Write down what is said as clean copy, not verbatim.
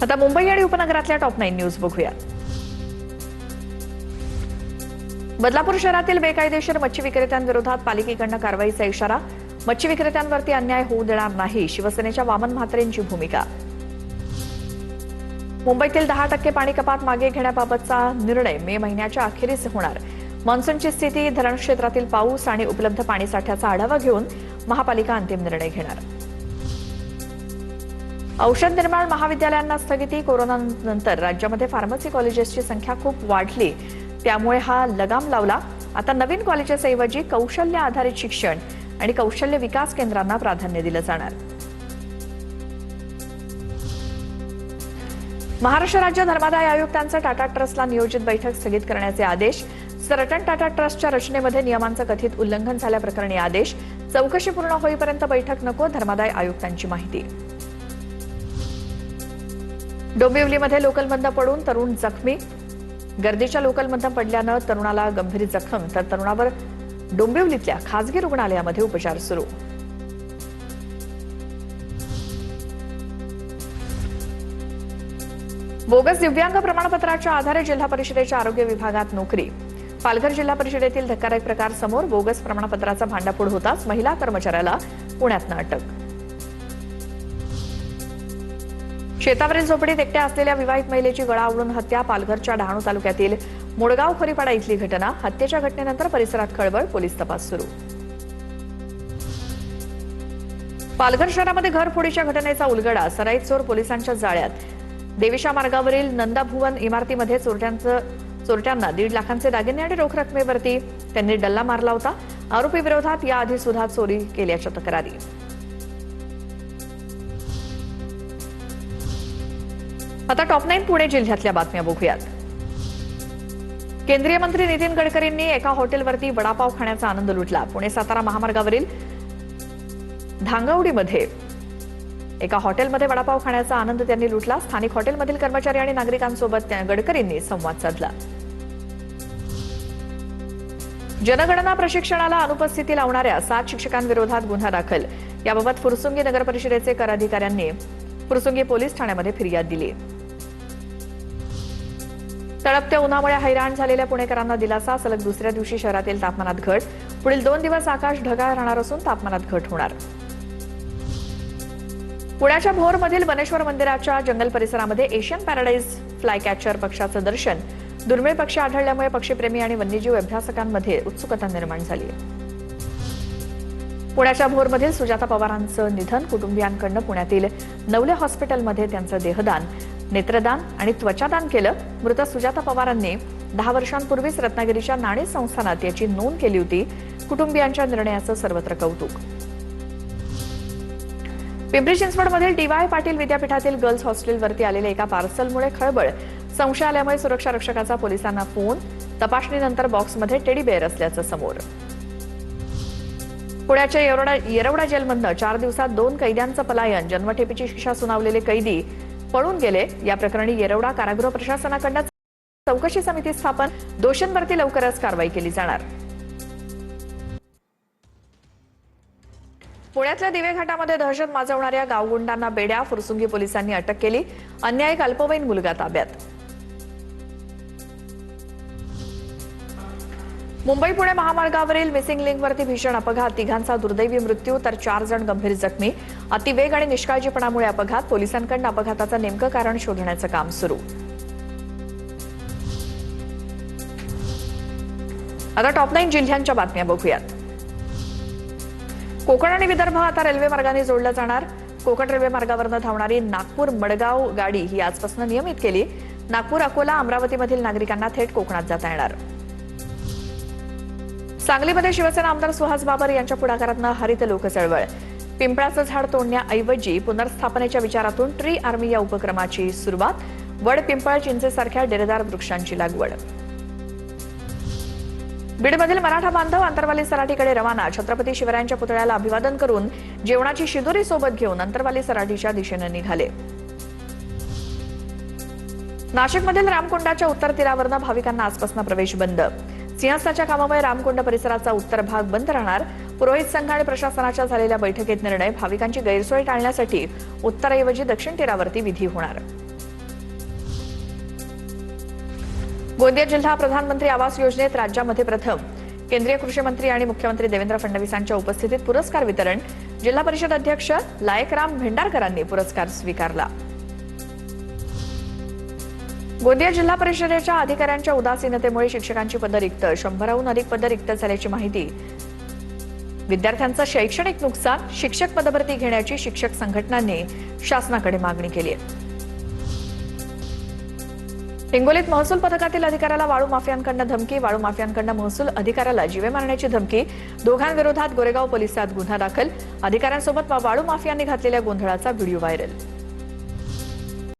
आता मुंबई आणि उपनगरातल्या टॉप 9 न्यूज बघूया। बदलापूर शहरातील बेकायदेशीर मच्छी विक्रेत्यांविरोधात पालिकेकडून कारवाईचा इशारा। मच्छी विक्रेत्यांवरती अन्याय होऊ देणार नाही, शिवसेनेच्या वामन म्हात्रेंची भूमिका। मुंबईतील 10% पाणी कपात मागे घेण्याबाबतचा निर्णय मे महिन्याच्या अखेरीस होणार। मान्सूनची स्थिती, धरण क्षेत्रातील पाऊस आणि उपलब्ध पाणीसाठ्याचा आढावा घेऊन महापालिका अंतिम निर्णय घेणार। औषध निर्माण महाविद्यालयांना स्थगिती। कोरोनानंतर राज्यामध्ये फार्मसी कॉलेजेसची संख्या खूप वाढली, त्यामुळे हा लगाम लावला। आता नवीन कॉलेजेसऐवजी कौशल्य आधारित शिक्षण आणि कौशल्य विकास केंद्रांना प्राधान्य दिलं जाणार। महाराष्ट्र राज्य धर्मादाय आयुक्तांचं टाटा ट्रस्टला नियोजित बैठक स्थगित करण्याचे आदेश। रतन टाटा ट्रस्टच्या रचनेमध्ये नियमांचं कथित उल्लंघन झाल्याप्रकरणी आदेश। चौकशी पूर्ण होईपर्यंत बैठक नको, धर्मादाय आयुक्तांची माहिती। डोंबिवलीमध्ये लोकलबंद पडून तरुण जखमी। गर्दीच्या लोकलमध्ये पडल्यानं तरुणाला गंभीर जखम, तर तरुणावर डोंबिवलीतल्या खासगी रुग्णालयामध्ये उपचार सुरू। बोगस दिव्यांग प्रमाणपत्राच्या आधारे जिल्हा परिषदेच्या आरोग्य विभागात नोकरी। पालघर जिल्हा परिषदेतील धक्कादायक प्रकार समोर। बोगस प्रमाणपत्राचा भांडाफोड होताच महिला कर्मचाऱ्याला पुण्यातनं अटक। शेतावरील झोपडीत एकट्या असलेल्या विवाहित महिलेची गळा आवळून हत्या। पालघरच्या डहाणू तालुक्यातील मोडगाव खोरीपाडा इथली घटना। हत्येच्या घटनेनंतर परिसरात खळबळ, पोलीस तपास सुरू। पालघर शहरामध्ये घरफोडीच्या घटनेचा उलगडा। सराईत चोर पोलिसांच्या जाळ्यात। देवीशा मार्गावरील नंदाभुवन इमारतीमध्ये चोरट्यांना 1.5 लाखांचे दागिने आणि रोख रकमेवरती त्यांनी डल्ला मारला होता। आरोपी विरोधात याआधी सुद्धा चोरी केल्याच्या तक्रारी। आता टॉप 9 पुणे जिल्ह्यातल्या बातम्या बघूयात। केंद्रीय मंत्री नितीन गडकरींनी एका हॉटेलवरती वडापाव खाण्याचा आनंद लुटला। पुणे सातारा महामार्गावरील धांगवडीमध्ये एका हॉटेलमध्ये वडापाव खाण्याचा आनंद त्यांनी लुटला। स्थानिक हॉटेलमधील कर्मचारी आणि नागरिकांसोबत गडकरींनी संवाद साधला। जनगणना प्रशिक्षणाला अनुपस्थिती लावणाऱ्या 7 शिक्षकांविरोधात गुन्हा दाखल। याबाबत फुरसुंगी नगर परिषदेचे कर अधिकाऱ्यांनी फुरसुंगी पोलीस ठाण्यामध्ये फिर्याद दिली। तळपत्या उन्हामुळे हैराण झालेल्या पुणेकरांना दिलासा। सलग दुसऱ्या दिवशी शहरातील तापमानात घट। पुढील 2 दिवस आकाश ढगाळ राहणार असून तापमानात घट होणार। पुण्याच्या भोरमधील बनेश्वर मंदिराच्या जंगल परिसरामध्ये एशियन पॅराडाइज फ्लायकॅचर पक्षाचं दर्शन। दुर्मिळ पक्षी आढळल्यामुळे पक्षीप्रेमी आणि वन्यजीव अभ्यासकांमध्ये उत्सुकता निर्माण झाली आहे। पुण्याच्या भोरमधील सुजाता पवारांचं निधन। कुटुंबियांकडून पुण्यातील नवले हॉस्पिटलमध्ये त्यांचं देहदान, नेत्रदान आणि त्वचादान केलं। मृत सुजाता पवारांनी 10 वर्षांपूर्वीच रत्नागिरीच्या नाणी संस्थानात याची नोंद केली होती। कुटुंबियांच्या निर्णयाचं सर्वत्र कौतुक। पिंपरी चिंचवडमधील डी.वाय. पाटील विद्यापीठातील गर्ल्स हॉस्टेलवरती आलेल्या एका पार्सलमुळे खळबळ। संशय आल्यामुळे सुरक्षा रक्षकाचा पोलिसांना फोन। तपासणीनंतर बॉक्समध्ये टेडी बेअर असल्याचं समोर। पुण्याच्या येरवडा जेलमधनं 4 दिवसात 2 कैद्यांचं पलायन। जन्मठेपेची शिक्षा सुनावलेले कैदी पळून गेले। या प्रकरणी येरवडा कारागृह प्रशासनाकडून चौकशी समिती स्थापन। दोषींवरती लवकरच कारवाई केली जाणार। पुण्यातल्या दिवे घाटामध्ये दहशत माजवणाऱ्या गावगुंडांना बेड्या। फुरसुंगी पोलिसांनी अटक केली। अन्यायिक अल्पवयीन मुलगा ताब्यात। मुंबई पुणे महामार्गावरील मिसिंग लिंकवरती भीषण अपघात। 3घांचा दुर्दैवी मृत्यू, तर 4 जण गंभीर जखमी। अतिवेग आणि निष्काळजीपणामुळे अपघात। पोलिसांकडून अपघाताचं नेमकं कारण शोधण्याचं काम सुरू। आता टॉप 9 जिल्ह्यांच्या बातम्या बघूयात। कोकण आणि विदर्भ आता रेल्वे मार्गाने जोडलं जाणार। कोकण रेल्वे मार्गावरनं धावणारी नागपूर मडगाव गाडी ही आजपासून नियमित केली। नागपूर, अकोला, अमरावतीमधील नागरिकांना थेट कोकणात जाता येणार। सांगलीमध्ये शिवसेना आमदार सुहास बाबर यांच्या पुढाकारातनं हरित लोक चळवळ। पिंपळाचं झाड तोडण्याऐवजी पुनर्स्थापनेच्या विचारातून ट्री आर्मी या उपक्रमाची सुरुवात। वड, पिंपळ, चिंचेसारख्या डेरेदार वृक्षांची लागवड। बीडमधील मराठा बांधव अंतरवाली सराटीकडे रवाना। छत्रपती शिवरायांच्या पुतळ्याला अभिवादन करून जेवणाची शिदोरी सोबत घेऊन अंतरवाली सराटीच्या दिशेने निघाले। नाशिकमधील रामकुंडाच्या उत्तर तीरावरनं भाविकांना आजपासून प्रवेश बंद। सिंहस्थाच्या कामामुळे रामकुंड परिसराचा उत्तर भाग बंद राहणार। पुरोहित संघ आणि प्रशासनाच्या झालेल्या बैठकीत निर्णय। भाविकांची गैरसोय टाळण्यासाठी उत्तरेऐवजी दक्षिण तीरावरती विधी होणार। गोंदिया जिल्हा प्रधानमंत्री आवास योजनेत राज्यामध्ये प्रथम केंद्रीय कृषी मंत्री आणि मुख्यमंत्री देवेंद्र फडणवीसांच्या उपस्थितीत पुरस्कार वितरण. जिल्हा परिषद अध्यक्ष लायकराम भेंडारकरांनी पुरस्कार स्वीकारला. गोंदिया जिल्हा परिषदेच्या अधिकाऱ्यांच्या उदासीनतेमुळे शिक्षकांची पदं रिक्त, 100हून अधिक पदं रिक्त झाल्याची माहिती. विद्यार्थ्यांचं शैक्षणिक नुकसान, शिक्षक पदभरती घेण्याची शिक्षक संघटनांनी शासनाकडे मागणी केली आहे. हिंगोलीत महसूल पथकातील अधिकाऱ्याला वाळू माफियांकडून धमकी, वाळू माफियांकडून महसूल अधिकाऱ्याला जीवे मारण्याची धमकी. दोघांविरोधात गोरेगाव पोलिसात गुन्हा दाखल. अधिकाऱ्यांसोबत वाळू माफियांनी घातलेल्या गोंधळाचा व्हिडिओ व्हायरल.